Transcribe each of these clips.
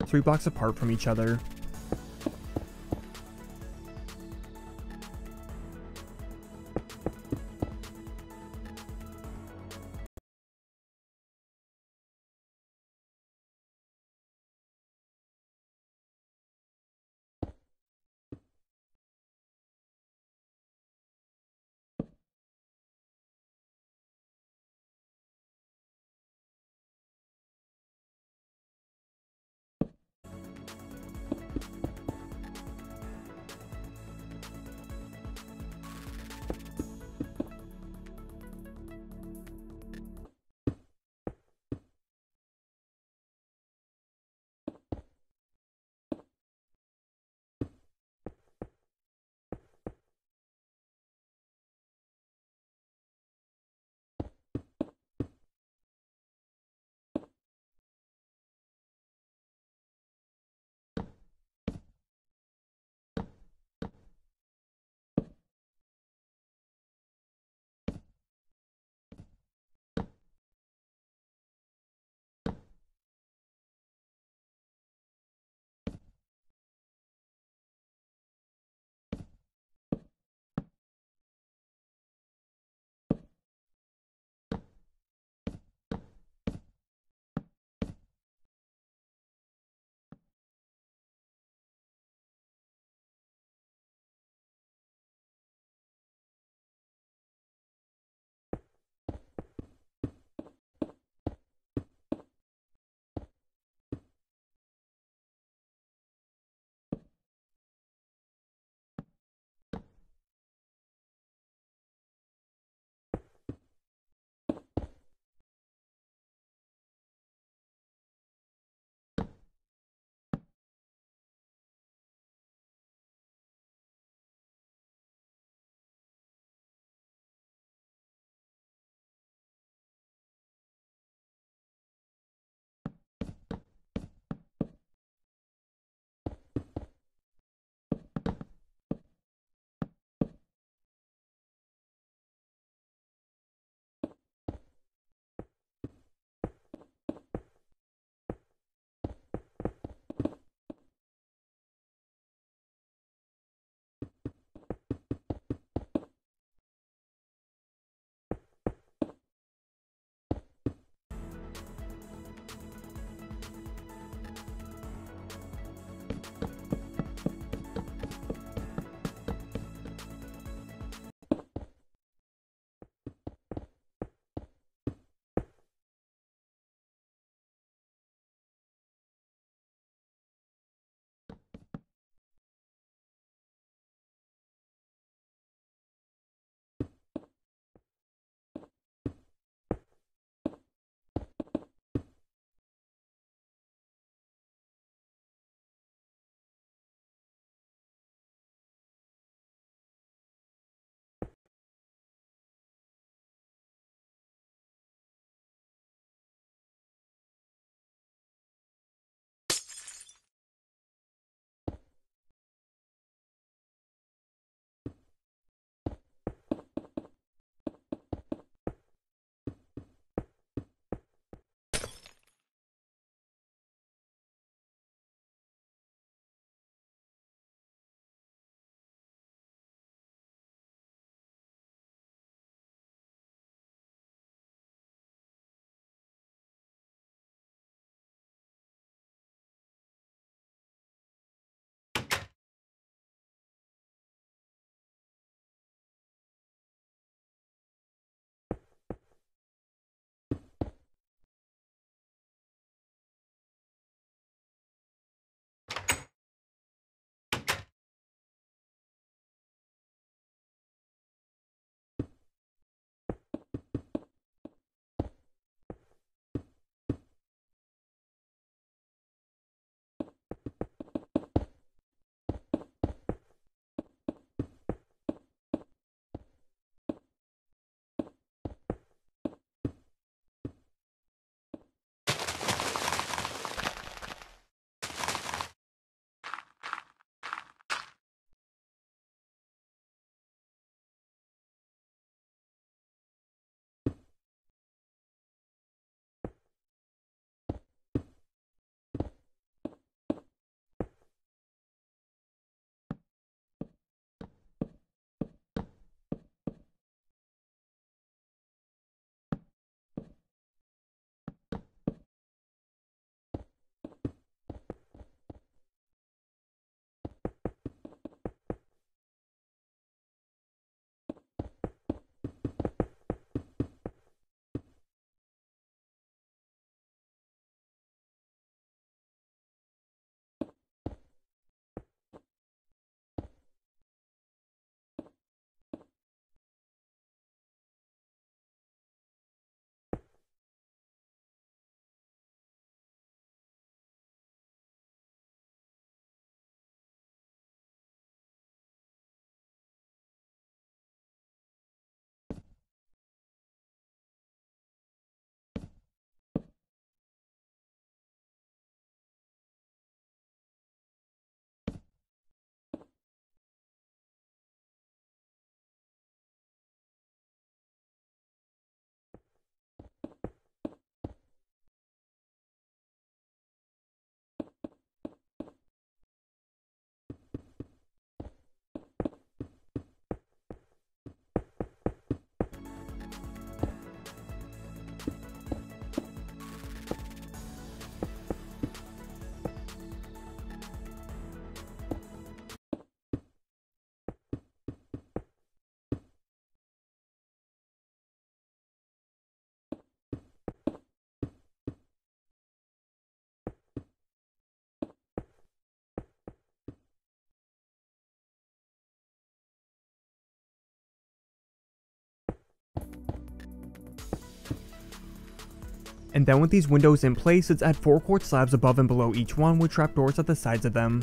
3 blocks apart from each other. And then with these windows in place, let's add 4 quartz slabs above and below each one with trapdoors at the sides of them.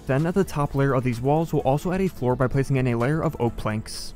Then at the top layer of these walls, we'll also add a floor by placing in a layer of oak planks.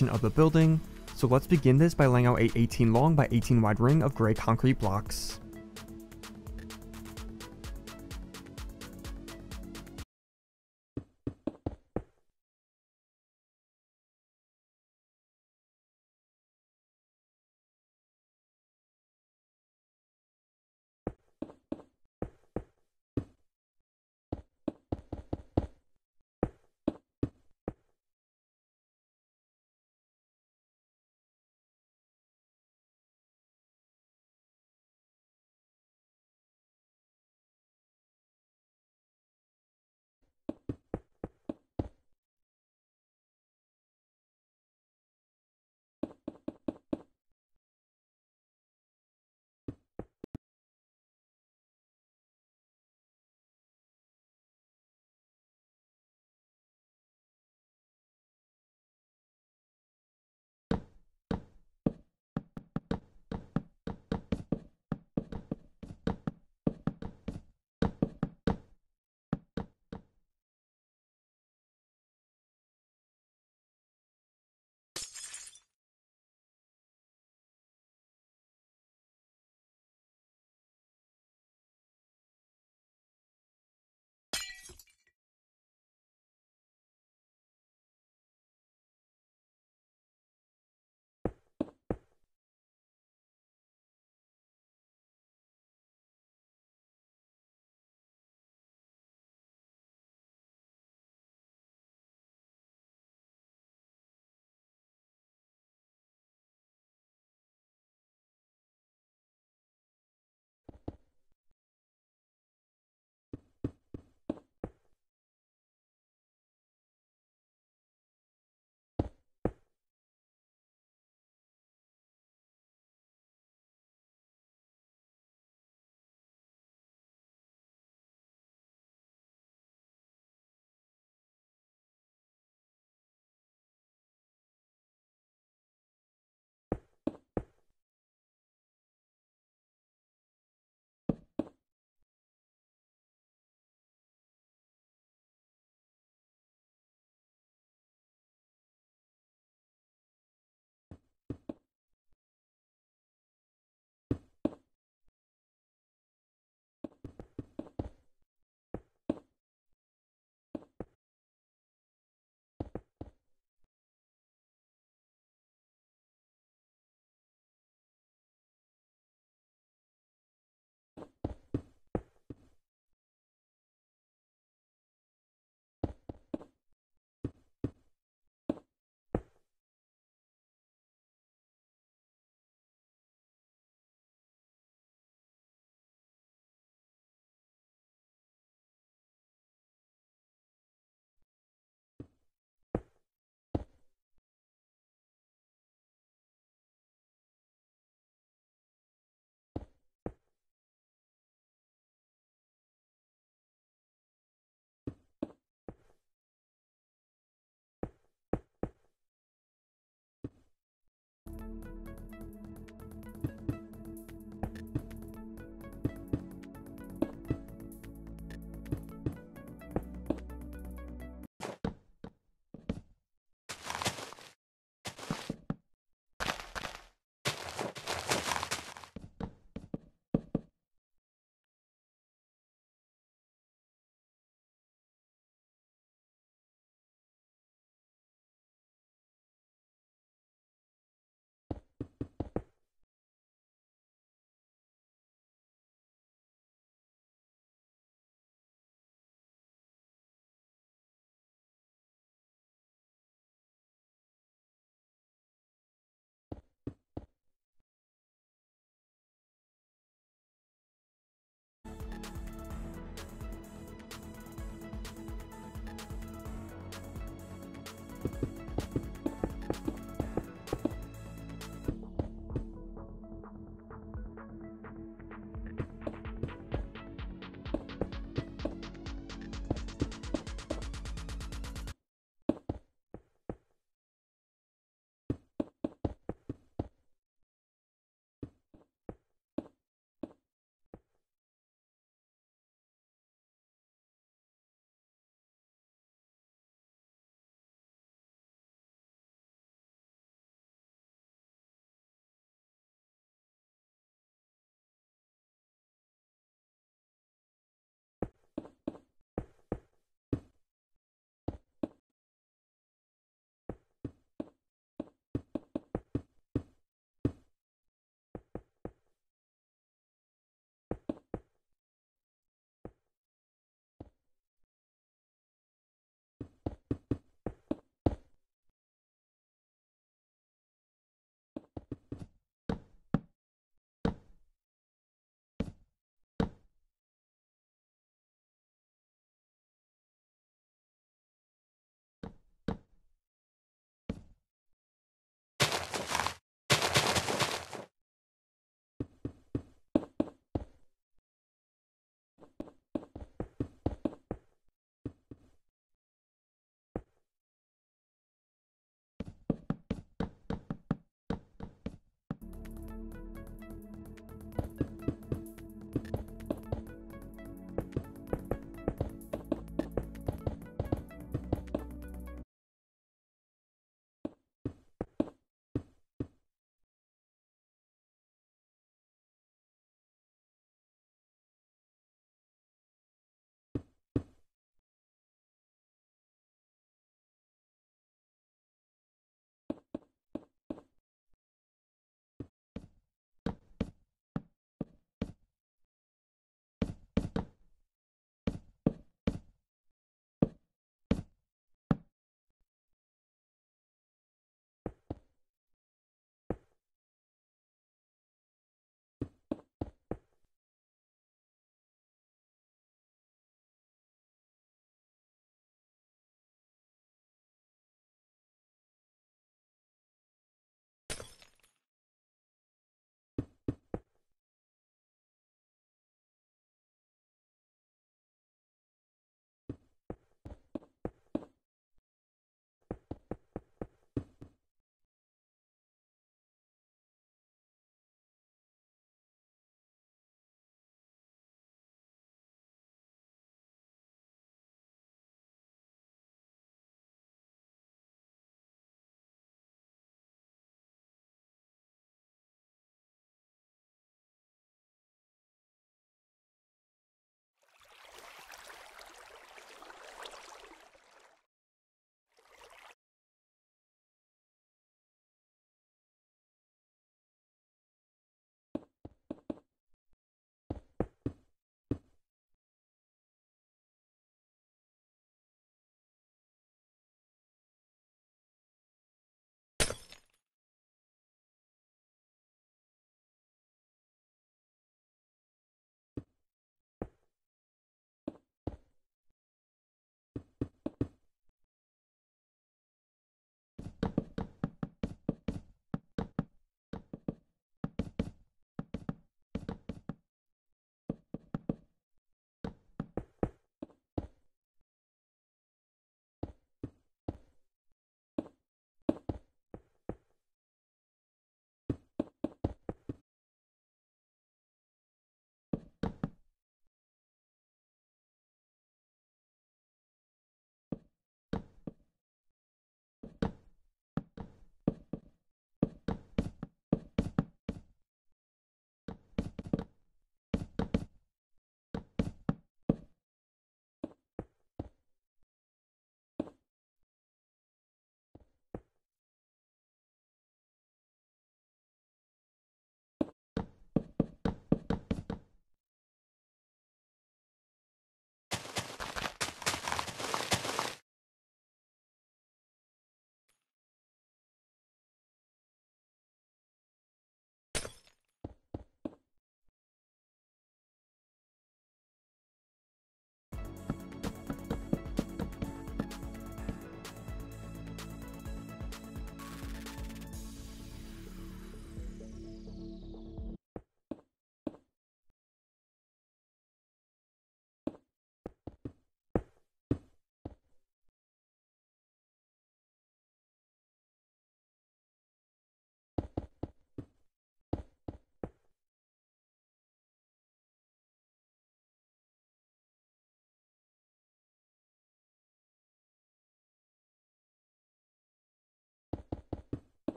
Of the building, so let's begin this by laying out a 18 long by 18 wide ring of gray concrete blocks.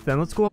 Then let's go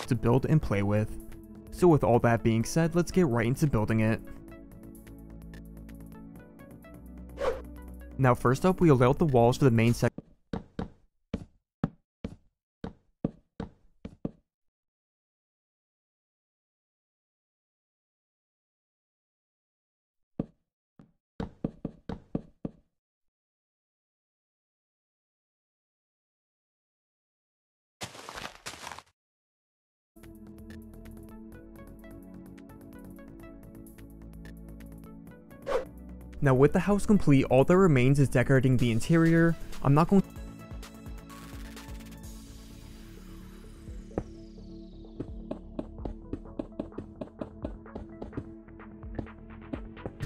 to build and play with. So with all that being said, let's get right into building it. Now first up, we will lay out the walls for the main section. Now with the house complete, all that remains is decorating the interior. I'm not going to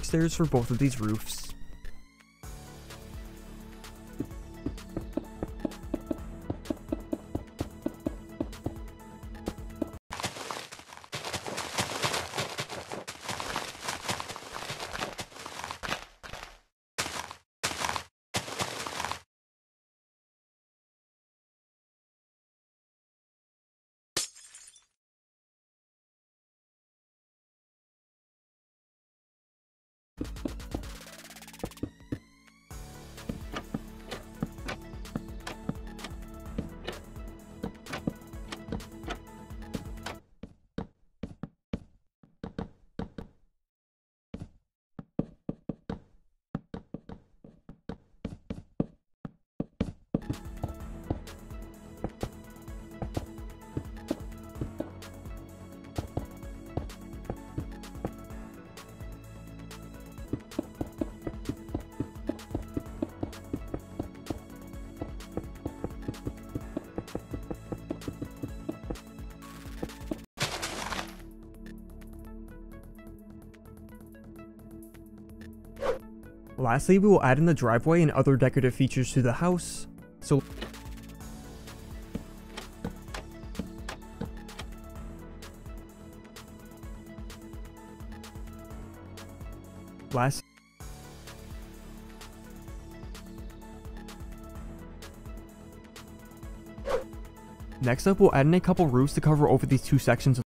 stairs for both of these roofs. Lastly, we will add in the driveway and other decorative features to the house. So next up, we'll add in a couple roofs to cover over these two sections.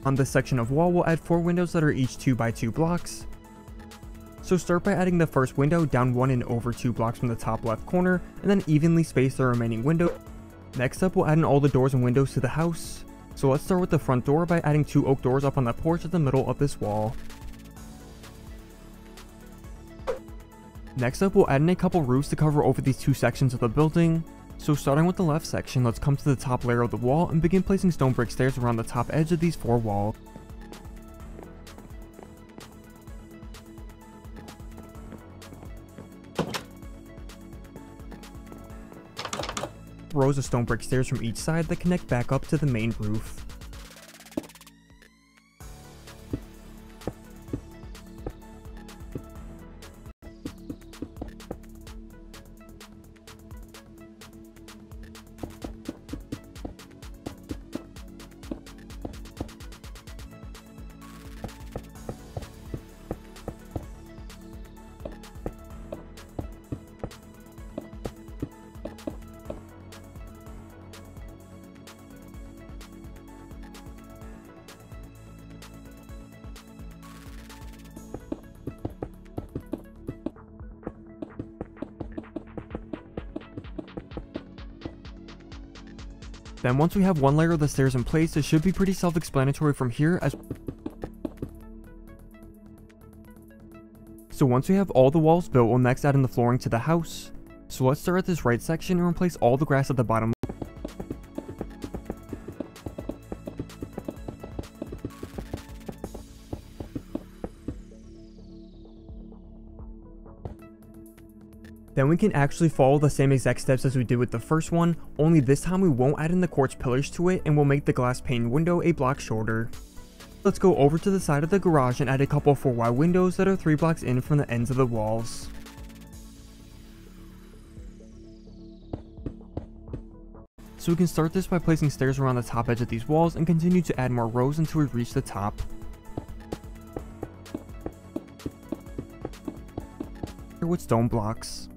On this section of wall, we'll add 4 windows that are each 2 by 2 blocks. So start by adding the first window down 1 and over 2 blocks from the top left corner, and then evenly space the remaining window. Next up, we'll add in all the doors and windows to the house. So let's start with the front door by adding 2 oak doors up on the porch at the middle of this wall. Next up, we'll add in a couple roofs to cover over these 2 sections of the building. So starting with the left section, let's come to the top layer of the wall and begin placing stone brick stairs around the top edge of these 4 walls. Rows of stone brick stairs from each side that connect back up to the main roof. Then once we have one layer of the stairs in place, it should be pretty self-explanatory from here So once we have all the walls built, we'll next add in the flooring to the house. So let's start at this right section and replace all the grass at the bottom. Then we can actually follow the same exact steps as we did with the first one, only this time we won't add in the quartz pillars to it and we'll make the glass pane window a block shorter. Let's go over to the side of the garage and add a couple 4 wide windows that are 3 blocks in from the ends of the walls. So we can start this by placing stairs around the top edge of these walls and continue to add more rows until we reach the top. Here with stone blocks.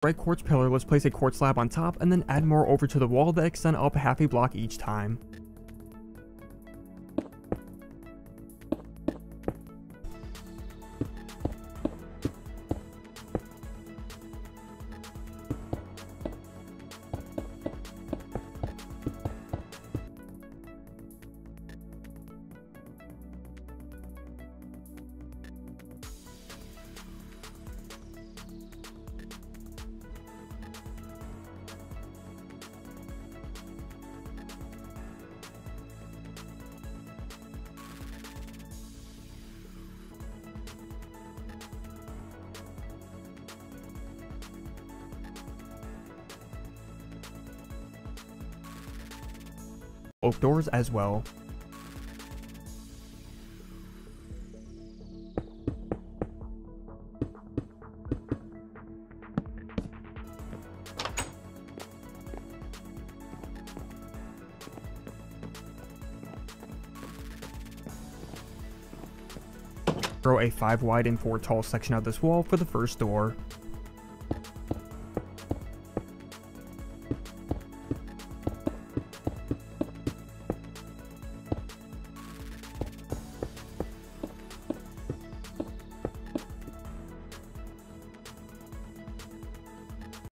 Right quartz pillar, let's place a quartz slab on top and then add more over to the wall that extend up half a block each time. Oak doors as well. Throw a 5 wide and 4 tall section of this wall for the first door.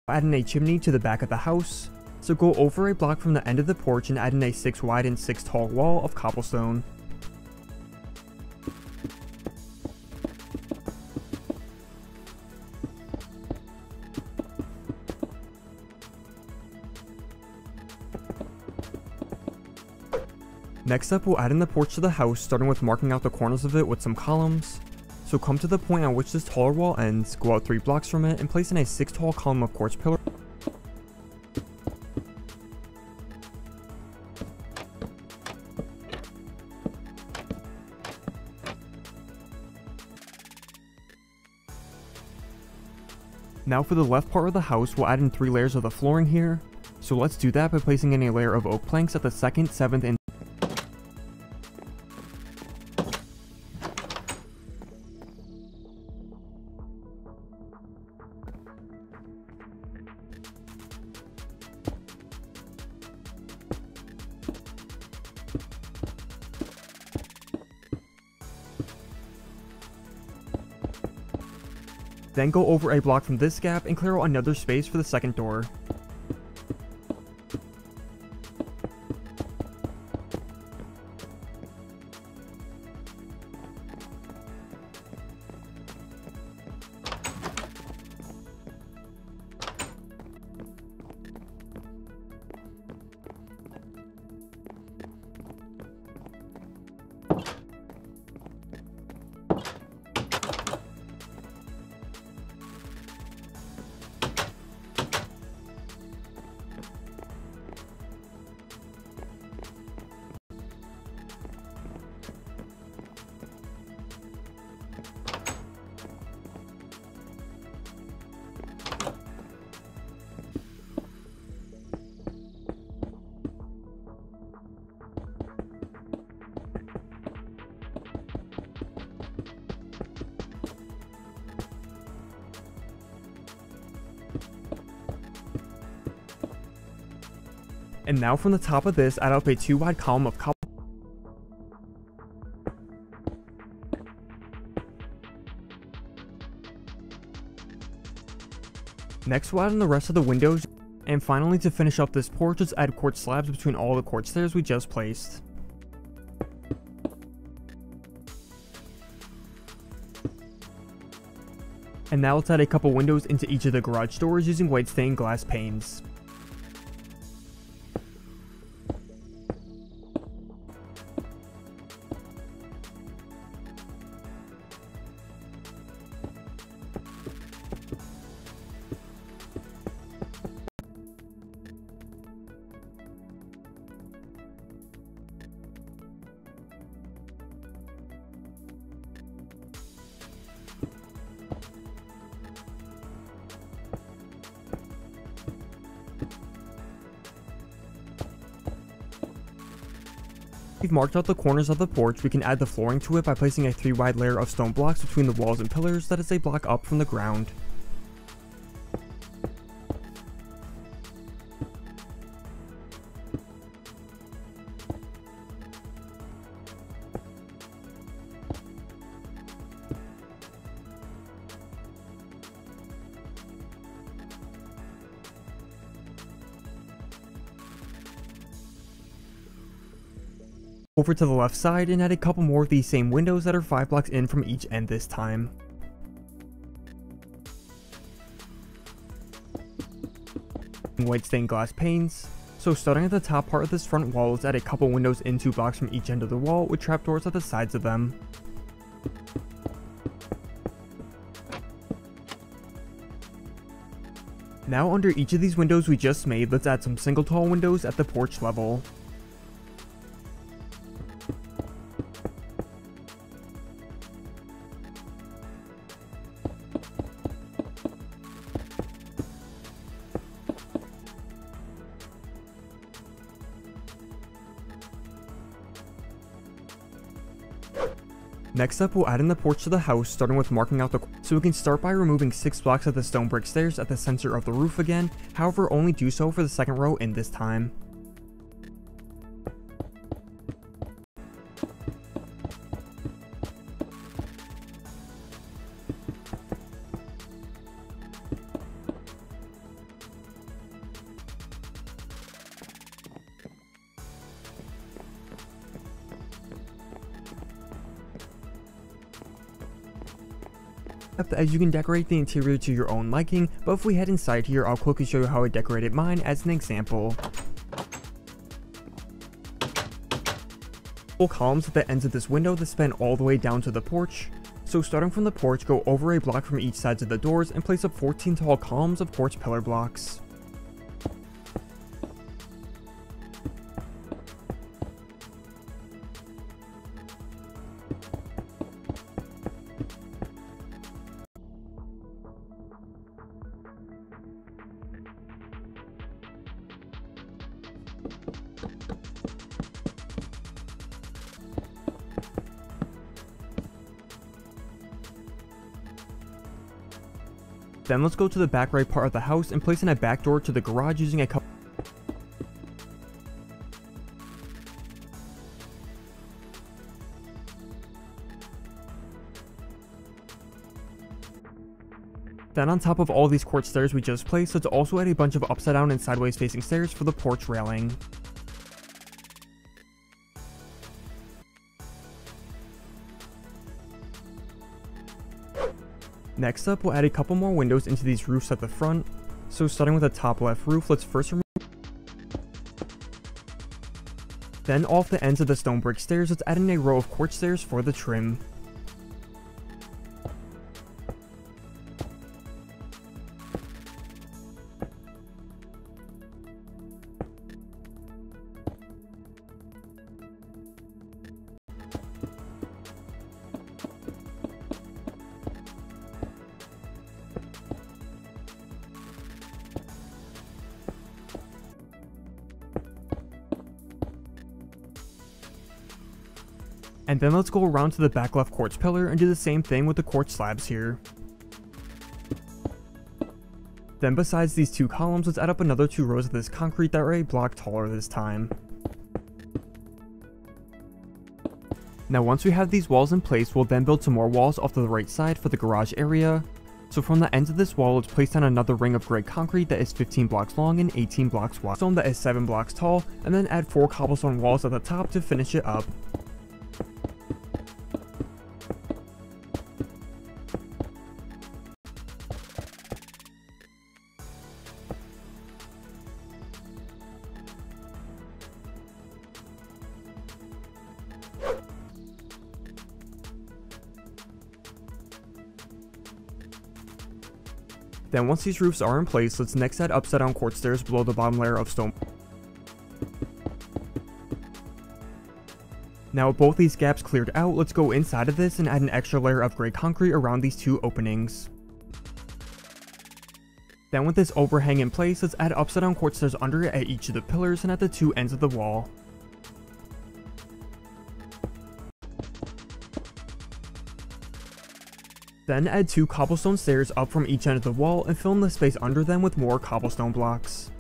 Add in a chimney to the back of the house, so go over a block from the end of the porch and add in a 6 wide and 6 tall wall of cobblestone. Next up, we'll add in the porch to the house, starting with marking out the corners of it with some columns. So come to the point on which this taller wall ends, go out 3 blocks from it, and place in a 6 tall column of quartz pillar. Now for the left part of the house, we'll add in 3 layers of the flooring here. So let's do that by placing in a layer of oak planks at the 2nd, 7th, and then go over a block from this gap and clear out another space for the second door. And now from the top of this, add up a 2 wide column of cobble. Next we'll add in the rest of the windows, and finally to finish up this porch, let's add quartz slabs between all the quartz stairs we just placed. And now let's add a couple windows into each of the garage doors using white stained glass panes. We've marked out the corners of the porch. We can add the flooring to it by placing a 3 wide layer of stone blocks between the walls and pillars that is a block up from the ground. Over to the left side and add a couple more of these same windows that are 5 blocks in from each end this time. White stained glass panes. So starting at the top part of this front wall, let's add a couple windows in 2 blocks from each end of the wall with trapdoors at the sides of them. Now under each of these windows we just made, let's add some single tall windows at the porch level. Next up, we'll add in the porch to the house, starting with marking out so we can start by removing 6 blocks of the stone brick stairs at the center of the roof again, however only do so for the second row in this time. As you can decorate the interior to your own liking, but if we head inside here, I'll quickly show you how I decorated mine as an example. Full columns at the ends of this window that span all the way down to the porch. So starting from the porch, go over a block from each sides of the doors and place up 14 tall columns of quartz pillar blocks. Then let's go to the back right part of the house and place in a back door to the garage using a couple. Then on top of all these quartz stairs we just placed, let's also add a bunch of upside down and sideways facing stairs for the porch railing. Next up, we'll add a couple more windows into these roofs at the front. So starting with the top left roof, let's first remove. Then off the ends of the stone brick stairs, let's add in a row of quartz stairs for the trim. And then let's go around to the back left quartz pillar and do the same thing with the quartz slabs here. Then besides these 2 columns, let's add up another 2 rows of this concrete that are a block taller this time. Now once we have these walls in place, we'll then build some more walls off to the right side for the garage area. So from the ends of this wall, let's place down another ring of gray concrete that is 15 blocks long and 18 blocks wide, stone that is 7 blocks tall, and then add 4 cobblestone walls at the top to finish it up. Then once these roofs are in place, let's next add upside down quartz stairs below the bottom layer of stone. Now with both these gaps cleared out, let's go inside of this and add an extra layer of gray concrete around these 2 openings. Then with this overhang in place, let's add upside down quartz stairs under it at each of the pillars and at the 2 ends of the wall. Then add 2 cobblestone stairs up from each end of the wall and fill in the space under them with more cobblestone blocks.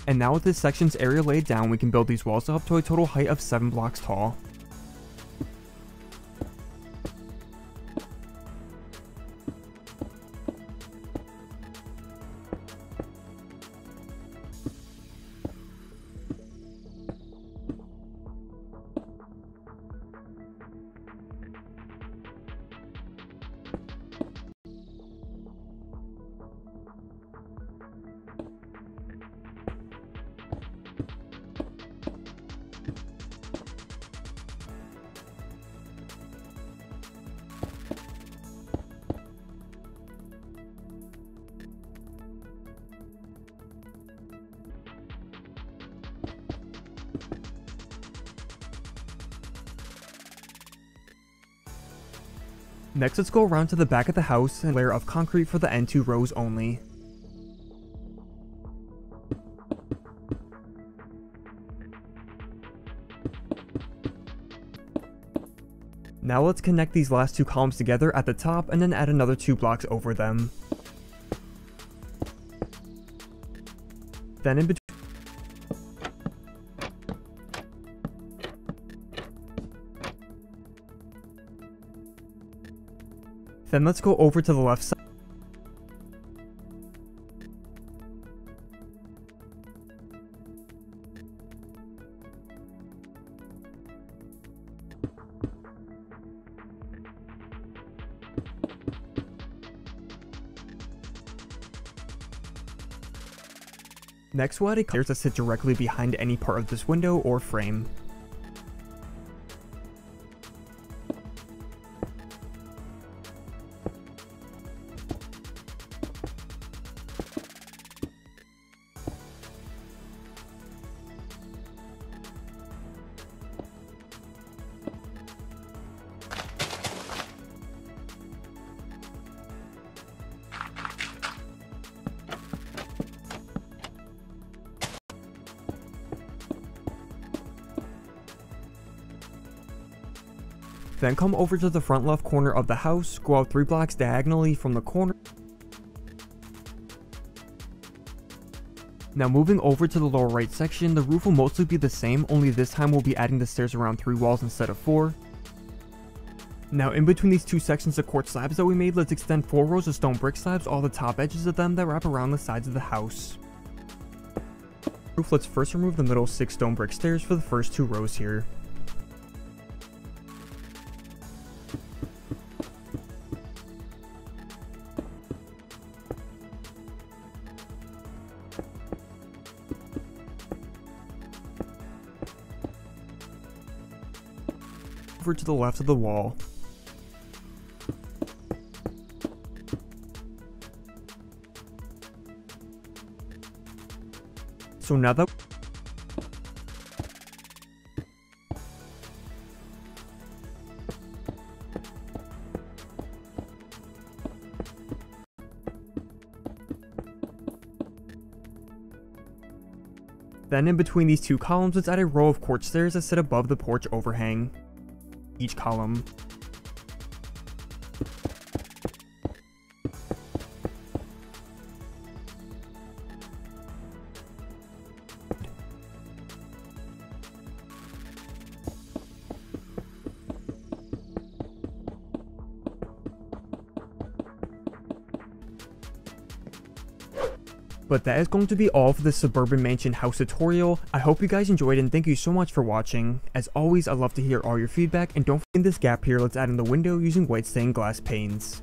And now with this section's area laid down, we can build these walls up to a total height of 7 blocks tall. Next, let's go around to the back of the house and layer of concrete for the end 2 rows only. Now let's connect these last 2 columns together at the top and then add another 2 blocks over them. Then in between, then let's go over to the left side. Next, we'll add a clears that sit directly behind any part of this window or frame. Then come over to the front left corner of the house, go out 3 blocks diagonally from the corner. Now moving over to the lower right section, the roof will mostly be the same, only this time we'll be adding the stairs around 3 walls instead of 4. Now in between these 2 sections of quartz slabs that we made, let's extend 4 rows of stone brick slabs, all the top edges of them that wrap around the sides of the house. Let's first remove the middle 6 stone brick stairs for the first 2 rows here. Over to the left of the wall. So now that Then in between these two columns, let's add a row of quartz stairs that sit above the porch overhang. Each column. But that is going to be all for this suburban mansion house tutorial. I hope you guys enjoyed and thank you so much for watching. As always, I'd love to hear all your feedback, and don't forget in this gap here, let's add in the window using white stained glass panes.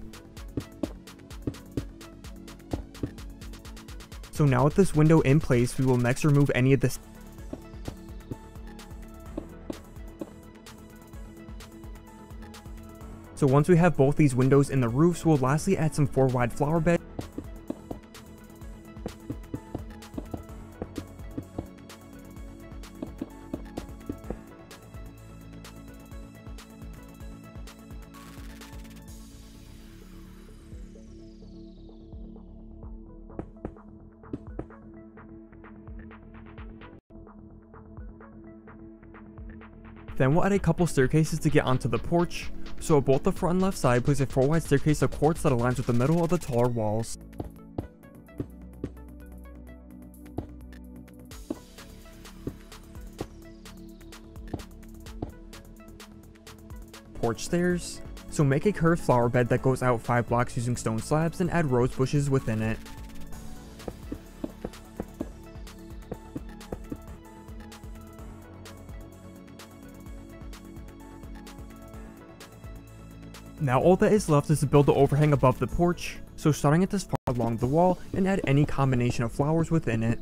So now with this window in place, we will next remove any of this. So once we have both these windows in the roofs, we'll lastly add some 4 wide flower beds. Then we'll add a couple staircases to get onto the porch. So at both the front and left side, place a 4 wide staircase of quartz that aligns with the middle of the taller walls. Porch stairs. So make a curved flower bed that goes out 5 blocks using stone slabs and add rose bushes within it. Now all that is left is to build the overhang above the porch, so starting at this far along the wall and add any combination of flowers within it.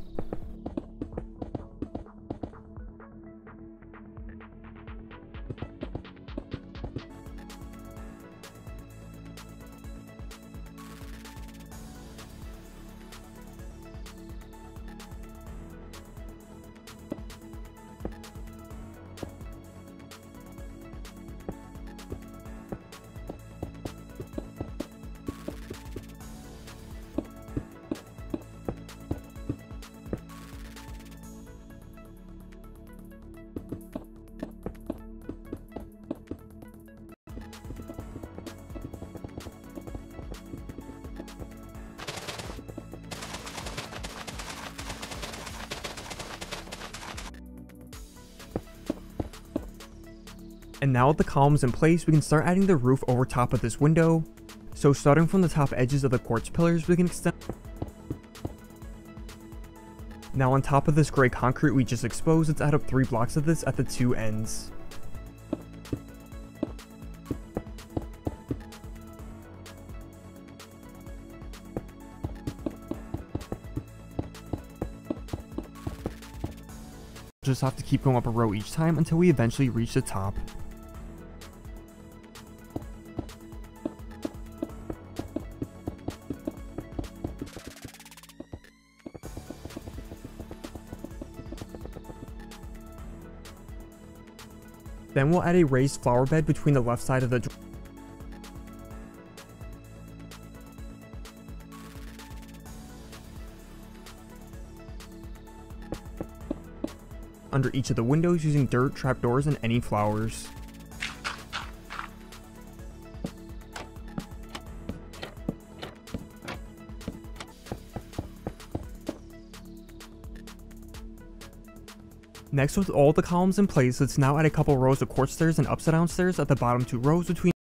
And now with the columns in place, we can start adding the roof over top of this window. So starting from the top edges of the quartz pillars, we can extend. Now on top of this gray concrete we just exposed, let's add up 3 blocks of this at the 2 ends. Just have to keep going up a row each time until we eventually reach the top. Then we'll add a raised flower bed between the left side of the door. Under each of the windows using dirt, trapdoors, and any flowers. Next, with all the columns in place, let's now add a couple rows of quartz stairs and upside down stairs at the bottom 2 rows between.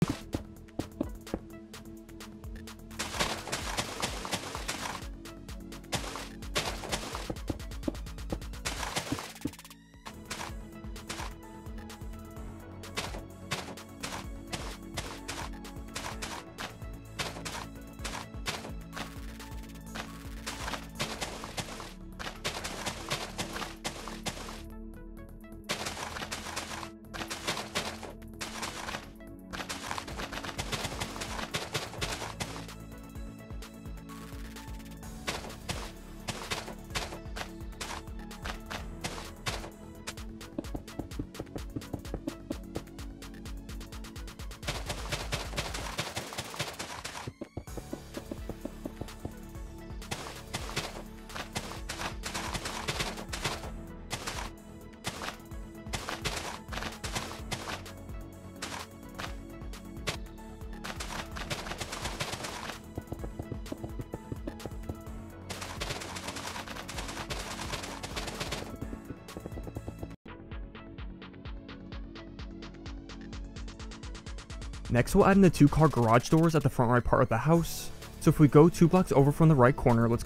Next, we'll add in the 2-car garage doors at the front right part of the house. So if we go 2 blocks over from the right corner, let's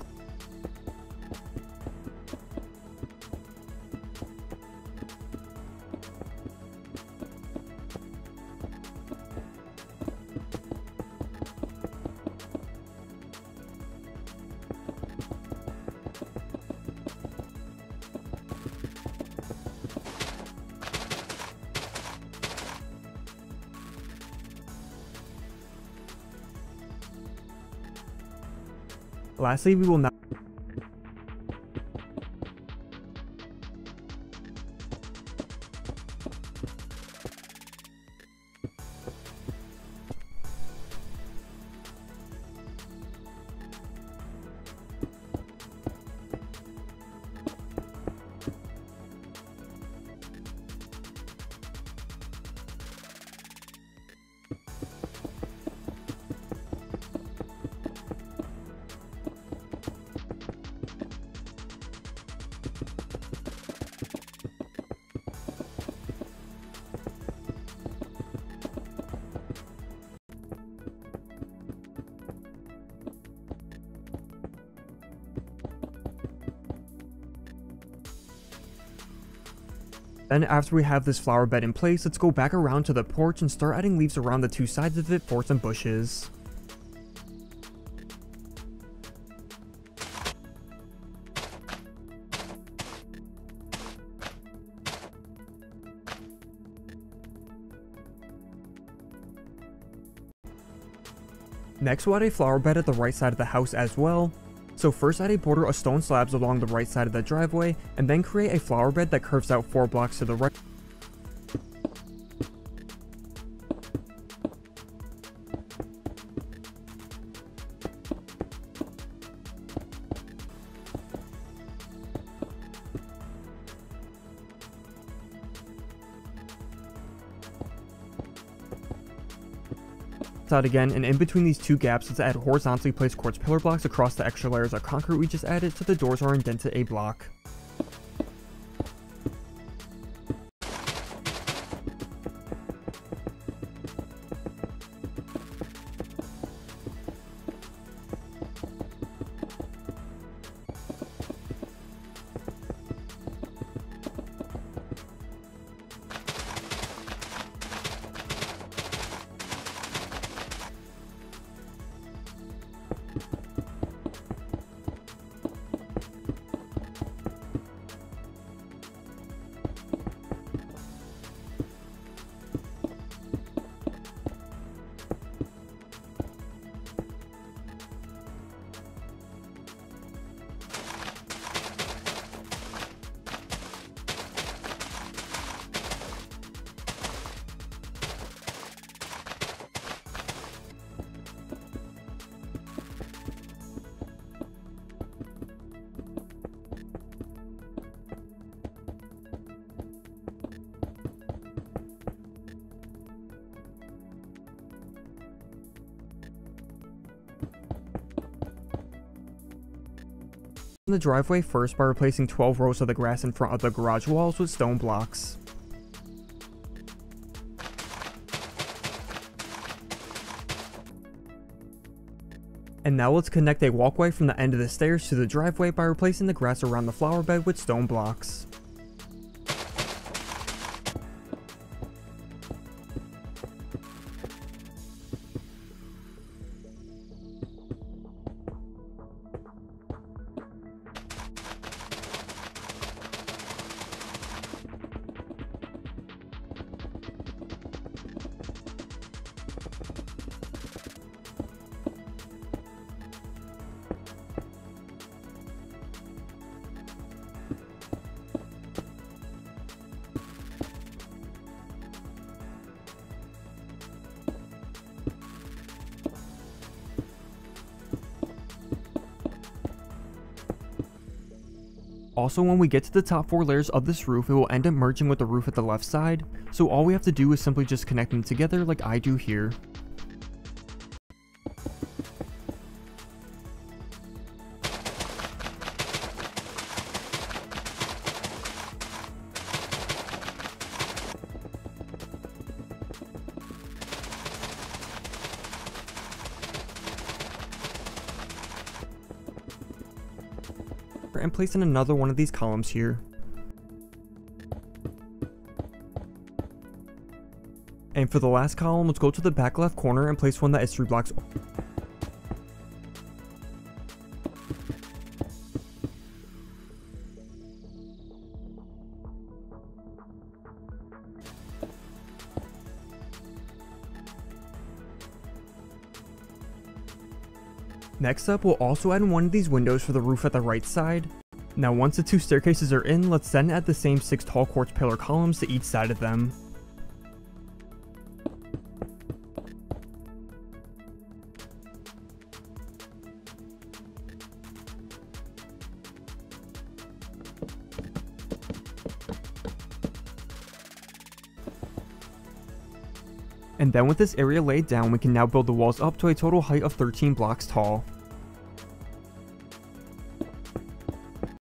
Lastly, we will now Then after we have this flower bed in place, let's go back around to the porch and start adding leaves around the 2 sides of it for some bushes. Next, we'll add a flower bed at the right side of the house as well. So first add a border of stone slabs along the right side of the driveway, and then create a flower bed that curves out 4 blocks to the right. Out again, and in between these 2 gaps, let's add horizontally placed quartz pillar blocks across the extra layers of concrete we just added so the doors are indented a block. The driveway first by replacing 12 rows of the grass in front of the garage walls with stone blocks. And now let's connect a walkway from the end of the stairs to the driveway by replacing the grass around the flower bed with stone blocks. Also, when we get to the top 4 layers of this roof, it will end up merging with the roof at the left side, so all we have to do is simply just connect them together like I do here. and place in another one of these columns here. And for the last column, let's go to the back left corner and place one that is 3 blocks. Next up, we'll also add one of these windows for the roof at the right side. Now once the 2 staircases are in, let's then add the same 6 tall quartz pillar columns to each side of them. And then with this area laid down, we can now build the walls up to a total height of 13 blocks tall.